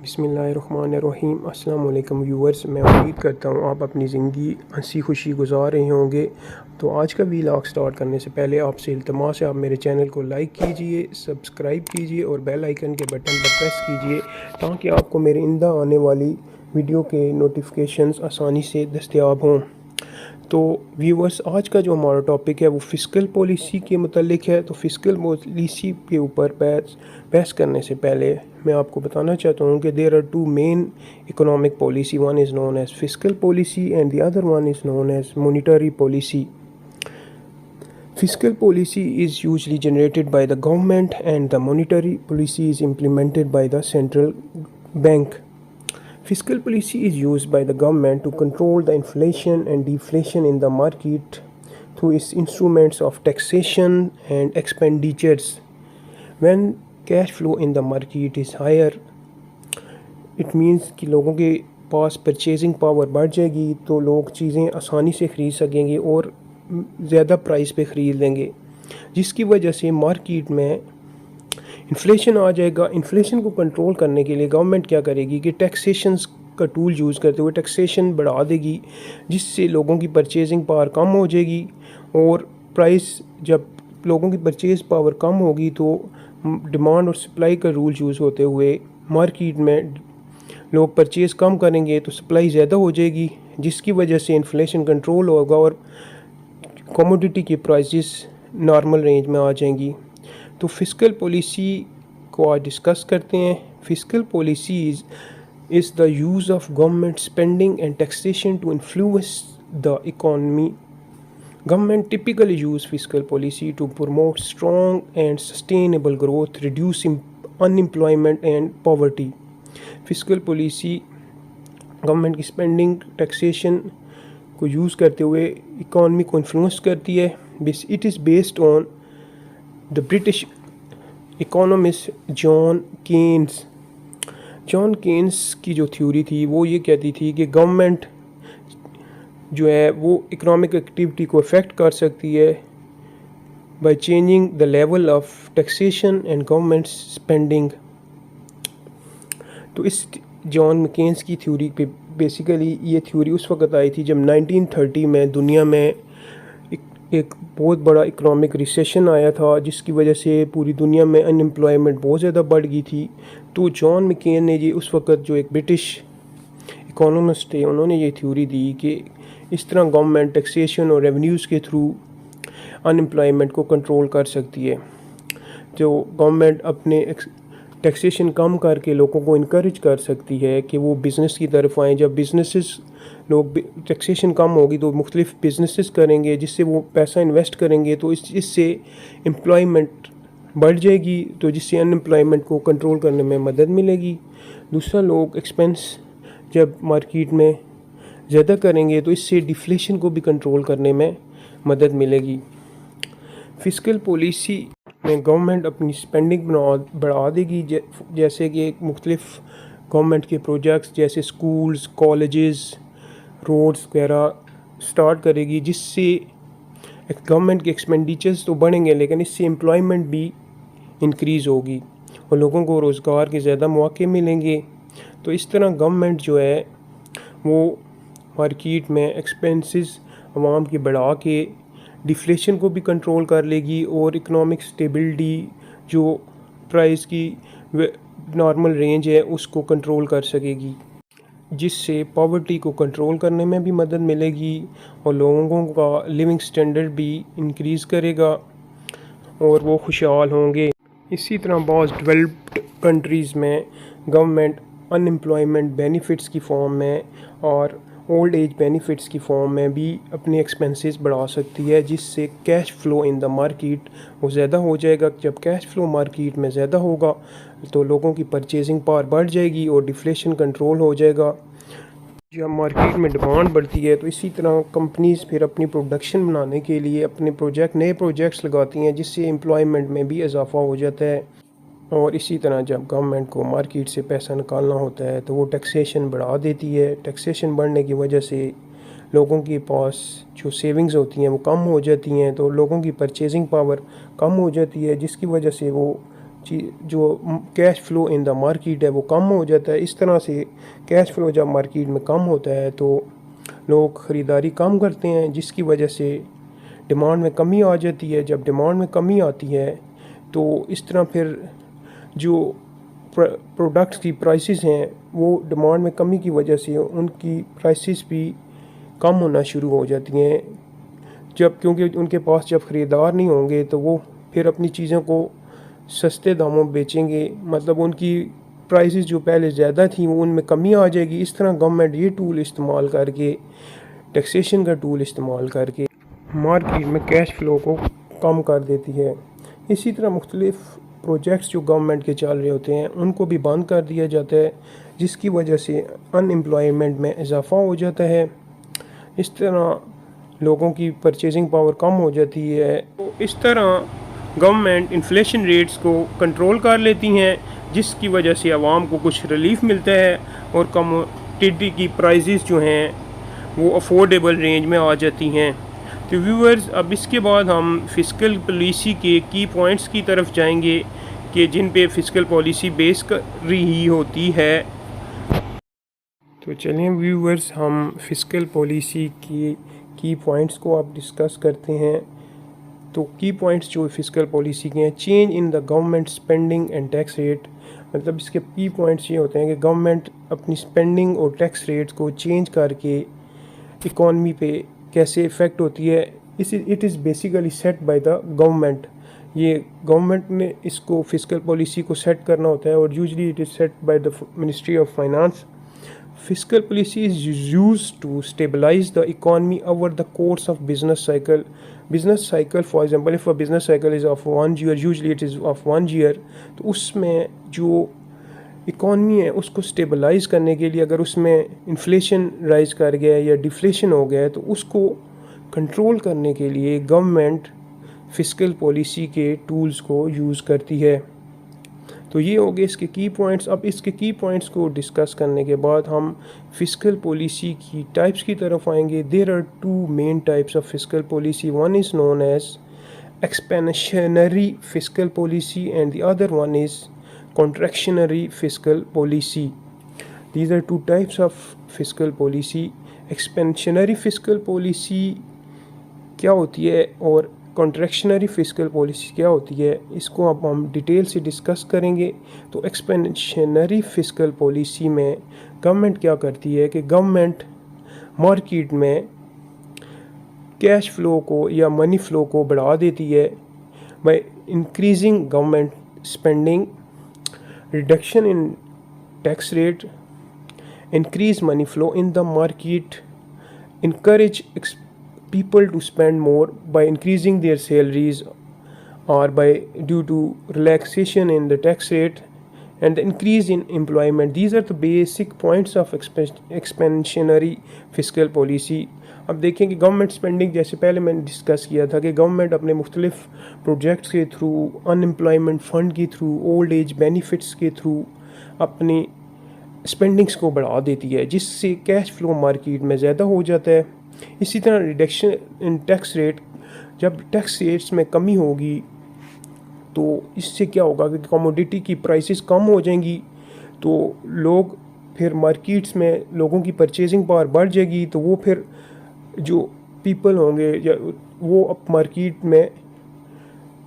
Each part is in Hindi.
बिस्मिल्लाहिर्रहमानिर्रहीम। अस्सलाम वालेकुम व्यूअर्स, मैं उम्मीद करता हूँ आप अपनी ज़िंदगी हंसी खुशी गुजार रहे होंगे। तो आज का व्लॉग स्टार्ट करने से पहले आपसे इल्तमास है, आप मेरे चैनल को लाइक कीजिए, सब्सक्राइब कीजिए और बेल आइकन के बटन पर प्रेस कीजिए ताकि आपको मेरे इंदा आने वाली वीडियो के नोटिफिकेशंस आसानी से दस्तयाब हों। तो व्यूअर्स, आज का जो हमारा टॉपिक है वो फ़िस्कल पॉलिसी के मुतालिक है। तो फ़िस्कल पॉलिसी के ऊपर बहस करने से पहले मैं आपको बताना चाहता हूँ कि there are two main economic policy, one is known as fiscal policy and the other one is known as monetary policy. Fiscal policy is usually generated by the government and the monetary policy is implemented by the central bank. Fiscal policy is used by the government to control the inflation and deflation in the market through its instruments of taxation and expenditures. When cash flow in the market is higher, it means कि लोगों के पास परचेजिंग पावर बढ़ जाएगी तो लोग चीज़ें आसानी से ख़रीद सकेंगे और ज़्यादा प्राइस पे ख़रीद लेंगे, जिसकी वजह से मार्केट में इन्फ्लेशन आ जाएगा. इन्फ्लेशन को कंट्रोल करने के लिए गवर्नमेंट क्या करेगी कि टैक्सेशन का टूल यूज़ करते हुए टैक्सेशन बढ़ा देगी, जिससे लोगों की परचेजिंग पावर कम हो जाएगी. और प्राइस, जब लोगों की परचेज पावर कम होगी तो डिमांड और सप्लाई का रूल यूज़ होते हुए मार्केट में लोग परचेज़ कम करेंगे तो सप्लाई ज़्यादा हो जाएगी, जिसकी वजह से इन्फ्लेशन कंट्रोल होगा और कमोडिटी की प्राइसेस नॉर्मल रेंज में आ जाएंगी. तो फ़िस्कल पॉलिसी को आज डिस्कस करते हैं. Fiscal policies is the use of government spending and taxation to influence the economy. Government typically use fiscal policy to promote strong and sustainable growth, reduce unemployment and poverty. Fiscal policy government की स्पेंडिंग टैक्सेशन को यूज़ करते हुए इकॉनमी को इन्फ्लुएंस करती है. It is based on the British economist John Keynes. John Keynes की जो थ्योरी थी वो ये कहती थी कि गवर्नमेंट जो है वो इकोनॉमिक एक्टिविटी को अफेक्ट कर सकती है by changing the level of taxation and government spending. तो इस जॉन केन्स की थ्योरी पे बेसिकली ये थ्योरी उस वक्त आई थी जब 1930 में दुनिया में एक बहुत बड़ा इकोनॉमिक रिसेशन आया था, जिसकी वजह से पूरी दुनिया में अनएम्प्लॉयमेंट बहुत ज़्यादा बढ़ गई थी. तो जॉन मैकेन ने जी उस वक्त जो एक ब्रिटिश इकोनॉमिस्ट थे उन्होंने ये थ्योरी दी कि इस तरह गवर्नमेंट टैक्सेशन और रेवेन्यूज़ के थ्रू अनएम्प्लॉयमेंट को कंट्रोल कर सकती है. जो गवर्नमेंट अपने टैक्सेशन कम करके लोगों को इनकरेज कर सकती है कि वो बिज़नेस की तरफ आएँ. जब बिज़नेसेस लोग टैक्सेशन कम होगी तो मुख्तलिफ बिज़नेसेस करेंगे, जिससे वो पैसा इन्वेस्ट करेंगे तो इससे एम्प्लॉयमेंट बढ़ जाएगी, तो जिससे अनएम्प्लॉयमेंट को कंट्रोल करने में मदद मिलेगी. दूसरा, लोग एक्सपेंस जब मार्केट में ज़्यादा करेंगे तो इससे डिफ्लेशन को भी कंट्रोल करने में मदद मिलेगी. फ़िस्कल पॉलिसी में गवर्नमेंट अपनी स्पेंडिंग बढ़ा देगी, जैसे कि मुख्तलिफ गवर्नमेंट के प्रोजेक्ट्स जैसे स्कूल्स, कॉलेजेस, रोड्स वगैरह स्टार्ट करेगी, जिससे गवर्नमेंट के एक्सपेंडिचर्स तो बढ़ेंगे लेकिन इससे एम्प्लॉयमेंट भी इंक्रीज़ होगी और लोगों को रोज़गार के ज़्यादा मौके मिलेंगे. तो इस तरह गवर्नमेंट जो है वो मार्केट में एक्सपेंसेस आवाम की बढ़ा के डिफ्लेशन को भी कंट्रोल कर लेगी और इकोनॉमिक स्टेबिलिटी, जो प्राइस की नॉर्मल रेंज है, उसको कंट्रोल कर सकेगी, जिससे पॉवर्टी को कंट्रोल करने में भी मदद मिलेगी और लोगों का लिविंग स्टैंडर्ड भी इंक्रीज़ करेगा और वो खुशहाल होंगे. इसी तरह बहुत डेवलप्ड कंट्रीज़ में गवर्नमेंट अनएम्प्लॉयमेंट बेनिफिट्स की फॉर्म में और ओल्ड एज बेनिफिट्स की फॉर्म में भी अपने एक्सपेंसेस बढ़ा सकती है, जिससे cash flow in the market वो ज़्यादा हो जाएगा. जब कैश फ़्लो मार्केट में ज़्यादा होगा तो लोगों की परचेजिंग पावर बढ़ जाएगी और डिफ्लेशन कंट्रोल हो जाएगा. जब मार्केट में डिमांड बढ़ती है तो इसी तरह कंपनीज़ फिर अपनी प्रोडक्शन बनाने के लिए अपने नए प्रोजेक्ट्स लगाती हैं, जिससे एम्प्लॉयमेंट में भी इजाफा हो जाता है. और इसी तरह जब गवर्नमेंट को मार्केट से पैसा निकालना होता है तो वो टैक्सेशन बढ़ा देती है. टैक्सेशन बढ़ने की वजह से लोगों के पास जो सेविंग्स होती हैं वो कम हो जाती हैं, तो लोगों की परचेजिंग पावर कम हो जाती है, जिसकी वजह से वो जो cash flow in the market है वो कम हो जाता है। इस तरह से कैश फ्लो जब मार्केट में कम होता है तो लोग ख़रीदारी कम करते हैं, जिसकी वजह से डिमांड में कमी आ जाती है। जब डिमांड में कमी आती है तो इस तरह फिर जो प्रोडक्ट्स की प्राइसेस हैं वो डिमांड में कमी की वजह से उनकी प्राइसेस भी कम होना शुरू हो जाती हैं। क्योंकि उनके पास जब ख़रीदार नहीं होंगे तो वो फिर अपनी चीज़ों को सस्ते दामों में बेचेंगे, मतलब उनकी प्राइसेस जो पहले ज़्यादा थी वो उनमें कमी आ जाएगी। इस तरह गवर्नमेंट ये टूल इस्तेमाल करके, टैक्सेशन का टूल इस्तेमाल करके मार्केट में कैश फ्लो को कम कर देती है। इसी तरह मुख्तलिफ़ प्रोजेक्ट्स जो गवर्नमेंट के चल रहे होते हैं उनको भी बंद कर दिया जाता है, जिसकी वजह से अनएम्प्लॉयमेंट में इजाफ़ा हो जाता है। इस तरह लोगों की परचेजिंग पावर कम हो जाती है। तो इस तरह गवर्नमेंट इन्फ्लेशन रेट्स को कंट्रोल कर लेती हैं, जिसकी वजह से आवाम को कुछ रिलीफ मिलता है और कमोडिटी की प्राइसेस जो हैं वो अफोर्डेबल रेंज में आ जाती हैं। तो व्यूअर्स, अब इसके बाद हम फ़िस्कल पॉलिसी के की पॉइंट्स की तरफ जाएंगे कि जिन पे फ़िस्कल पॉलिसी बेस कर रही होती है। तो चलिए व्यूअर्स, हम फ़िस्कल पॉलिसी की पॉइंट्स को अब डिस्कस करते हैं। तो की पॉइंट्स जो फ़िस्कल पॉलिसी के हैं, change in the government spending and tax rate. मतलब इसके की पॉइंट्स ये होते हैं कि गवर्नमेंट अपनी स्पेंडिंग और टैक्स रेट्स को चेंज करके इकॉनमी पे कैसे इफ़ेक्ट होती है। It is basically set by the government. ये गवर्नमेंट ने इसको फ़िस्कल पॉलिसी को सेट करना होता है और usually it is set by the ministry of finance. Fiscal policy is used to stabilize the economy over the course of business cycle. Business cycle, for example, if a business cycle is of 1 year, usually it is of 1 year, तो उसमें जो इकॉनमी है उसको स्टेबलाइज करने के लिए अगर उसमें इन्फ्लेशन राइज कर गया है या डिफ्लेशन हो गया है तो उसको कंट्रोल करने के लिए गवर्नमेंट फिस्कल पॉलिसी के टूल्स को यूज़ करती है। तो ये हो गए इसके की पॉइंट्स। अब इसके की पॉइंट्स को डिस्कस करने के बाद हम फिस्कल पॉलिसी की टाइप्स की तरफ आएंगे। There are two main types of fiscal policy. One is known as expansionary fiscal policy and the other one is contractionary fiscal policy. These are two types of fiscal policy. Expansionary fiscal policy क्या होती है और कॉन्ट्रैक्शनरी फिस्कल पॉलिसी क्या होती है, इसको अब हम डिटेल से डिस्कस करेंगे। तो एक्सपेंशनरी फिस्कल पॉलिसी में गवर्नमेंट क्या करती है कि गवर्नमेंट मार्केट में कैश फ्लो को या मनी फ्लो को बढ़ा देती है by increasing government spending, reduction in tax rate, increase money flow in the market, encourage people to spend more by increasing their salaries or by due to relaxation in the tax rate and the increase in employment. These are the basic points of expansionary fiscal policy. अब देखें कि गवर्नमेंट स्पेंडिंग, जैसे पहले मैंने डिस्कस किया था कि गवर्नमेंट अपने मुख्तलिफ प्रोजेक्ट्स के थ्रू, अनएम्प्लॉयमेंट फ़ंड के थ्रू, ओल्ड एज बेनिफिट्स के थ्रू अपनी स्पेंडिंग्स को बढ़ा देती है, जिससे कैश फ्लो मार्केट में ज़्यादा हो जाता है। इसी तरह रिडक्शन इन टैक्स रेट, जब टैक्स रेट्स में कमी होगी तो इससे क्या होगा कि कमोडिटी की प्राइसेस कम हो जाएंगी, तो लोग फिर मार्केट्स में लोगों की परचेजिंग पावर बढ़ जाएगी, तो वो फिर जो पीपल होंगे या वो अब मार्केट में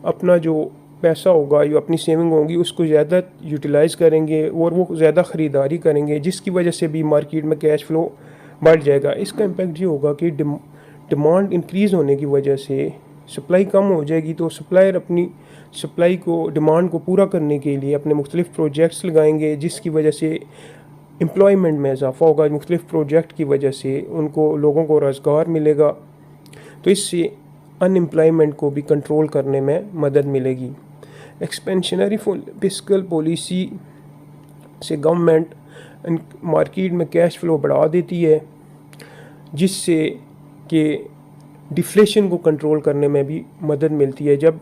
अपना जो पैसा होगा या अपनी सेविंग होगी उसको ज़्यादा यूटिलाइज़ करेंगे और वो ज़्यादा ख़रीदारी करेंगे, जिसकी वजह से भी मार्केट में कैश फ्लो बढ़ जाएगा। इसका इम्पैक्ट ये होगा कि डिमांड इंक्रीज़ होने की वजह से सप्लाई कम हो जाएगी, तो सप्लायर अपनी सप्लाई को, डिमांड को पूरा करने के लिए अपने मुख्तलिफ प्रोजेक्ट्स लगाएंगे, जिसकी वजह से एम्प्लॉयमेंट में इजाफा होगा। मुख्तलिफ प्रोजेक्ट की वजह से उनको, लोगों को रोज़गार मिलेगा, तो इससे अनएम्प्लॉयमेंट को भी कंट्रोल करने में मदद मिलेगी। एक्सपेंशनरी फिस्कल पॉलिसी से गवर्नमेंट मार्केट में कैश फ्लो बढ़ा देती है, जिससे कि डिफ्लेशन को कंट्रोल करने में भी मदद मिलती है। जब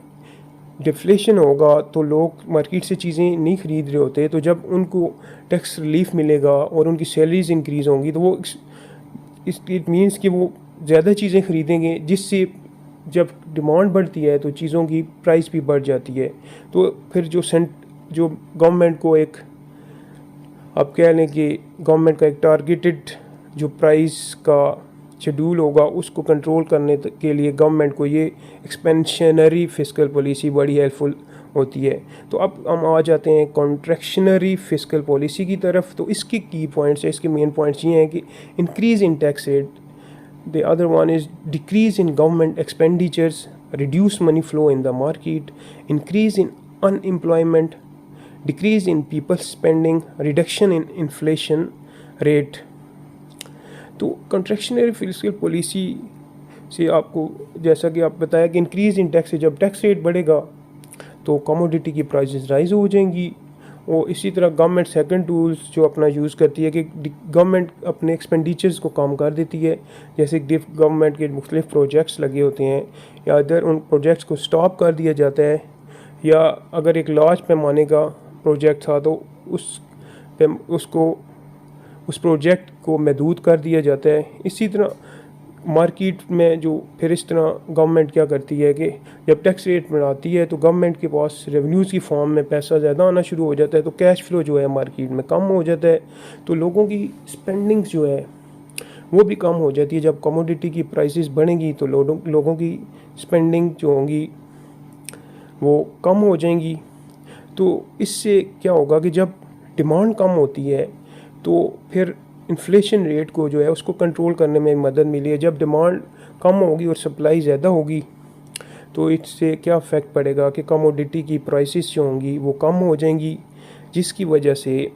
डिफ्लेशन होगा तो लोग मार्केट से चीज़ें नहीं ख़रीद रहे होते, तो जब उनको टैक्स रिलीफ मिलेगा और उनकी सैलरीज इंक्रीज़ होंगी तो वो इट मीन्स कि वो ज़्यादा चीज़ें ख़रीदेंगे, जिससे जब डिमांड बढ़ती है तो चीज़ों की प्राइस भी बढ़ जाती है। तो फिर जो जो गवर्नमेंट को एक, आप कह लें कि गवर्नमेंट का एक टारगेटेड जो प्राइस का शेड्यूल होगा उसको कंट्रोल करने के लिए गवर्नमेंट को ये एक्सपेंशनरी फिस्कल पॉलिसी बड़ी हेल्पफुल होती है। तो अब हम आ जाते हैं कॉन्ट्रैक्शनरी फिस्कल पॉलिसी की तरफ। तो इसके की पॉइंट्स है, इसके मेन पॉइंट्स ये हैं कि increase in tax rate, the other one is decrease in government expenditures, reduce money flow in the market, increase in unemployment, decrease in people spending, reduction in inflation rate. तो कॉन्ट्रैक्शनरी फिस्कल पॉलिसी से आपको, जैसा कि आप बताया कि इंक्रीज़ इन टैक्स, जब टैक्स रेट बढ़ेगा तो कमोडिटी की प्राइसेस राइज हो जाएंगी। और इसी तरह गवर्नमेंट सेकंड टूल्स जो अपना यूज़ करती है कि गवर्नमेंट अपने एक्सपेंडिचर्स को कम कर देती है। जैसे गवर्नमेंट के मुख्तलिफ प्रोजेक्ट्स लगे होते हैं या अदर उन प्रोजेक्ट्स को स्टॉप कर दिया जाता है, या अगर एक लार्ज पैमाने का प्रोजेक्ट था तो उस प्रोजेक्ट को महदूद कर दिया जाता है। इसी तरह मार्केट में जो फिर इस तरह गवर्नमेंट क्या करती है कि जब टैक्स रेट बढ़ाती है तो गवर्नमेंट के पास रेवेन्यूज़ की फॉर्म में पैसा ज़्यादा आना शुरू हो जाता है, तो कैश फ्लो जो है मार्केट में कम हो जाता है, तो लोगों की स्पेंडिंग्स जो है वो भी कम हो जाती है। जब कमोडिटी की प्राइसेस बढ़ेंगी तो लोगों की स्पेंडिंग जो होंगी वो कम हो जाएंगी। तो इससे क्या होगा कि जब डिमांड कम होती है तो फिर इन्फ्लेशन रेट को जो है उसको कंट्रोल करने में मदद मिली है। जब डिमांड कम होगी और सप्लाई ज़्यादा होगी तो इससे क्या इफ़ेक्ट पड़ेगा कि कमोडिटी की प्राइसेस जो होंगी वो कम हो जाएंगी, जिसकी वजह से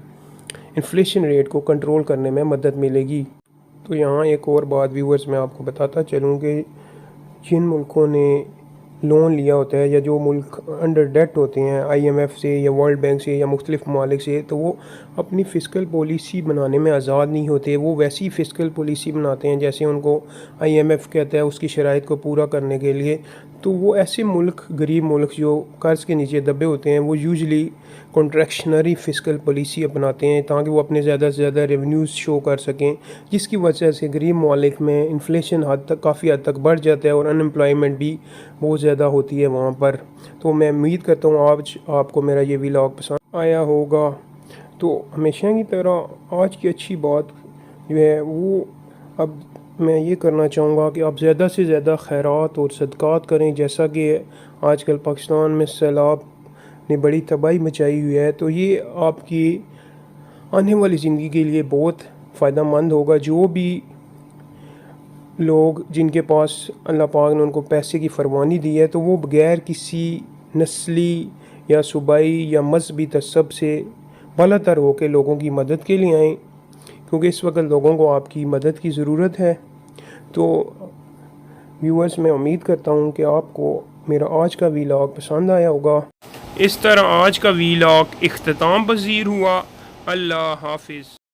इन्फ्लेशन रेट को कंट्रोल करने में मदद मिलेगी। तो यहाँ एक और बात व्यूअर्स मैं आपको बताता चलूँ कि जिन मुल्कों ने लोन लिया होता है या जो मुल्क अंडर डेट होते हैं IMF से या वर्ल्ड बैंक से या मुख्तलिफ ममालिक से, तो वो अपनी फ़िस्कल पॉलिसी बनाने में आज़ाद नहीं होते। वो वैसी फ़िस्कल पॉलिसी बनाते हैं जैसे उनको IMF कहता है उसकी शराइत को पूरा करने के लिए। तो वो ऐसे मुल्क, गरीब मुल्क जो कर्ज़ के नीचे दबे होते हैं, वो यूजुअली कॉन्ट्रैक्शनरी फ़िस्कल पॉलिसी अपनाते हैं ताकि वो अपने ज़्यादा से ज़्यादा रेवेन्यूज़ शो कर सकें, जिसकी वजह से गरीब ममालिक में इन्फ्लेशन काफ़ी हद तक बढ़ जाता है और अनएम्प्लॉयमेंट भी बहुत ज़्यादा होती है वहाँ पर। तो मैं उम्मीद करता हूँ आज आपको मेरा ये व्लॉग पसंद आया होगा। तो हमेशा की तरह आज की अच्छी बात जो है वो अब मैं ये करना चाहूँगा कि आप ज़्यादा से ज़्यादा खैरात और सदक़ात करें। जैसा कि आजकल पाकिस्तान में सैलाब ने बड़ी तबाही मचाई हुई है, तो ये आपकी आने वाली ज़िंदगी के लिए बहुत फ़ायदा मंद होगा। जो भी लोग जिनके पास अल्लाह पाक ने उनको पैसे की फरमानी दी है, तो वो बग़ैर किसी नस्ली या सूबाई या मजहबी तसब से बालातर होकर लोगों की मदद के लिए आएँ, क्योंकि इस वक्त लोगों को आपकी मदद की ज़रूरत है। तो व्यूअर्स, मैं उम्मीद करता हूँ कि आपको मेरा आज का व्लॉग पसंद आया होगा। इस तरह आज का व्लॉग इख्तिताम पज़ीर हुआ। अल्लाह हाफिज़।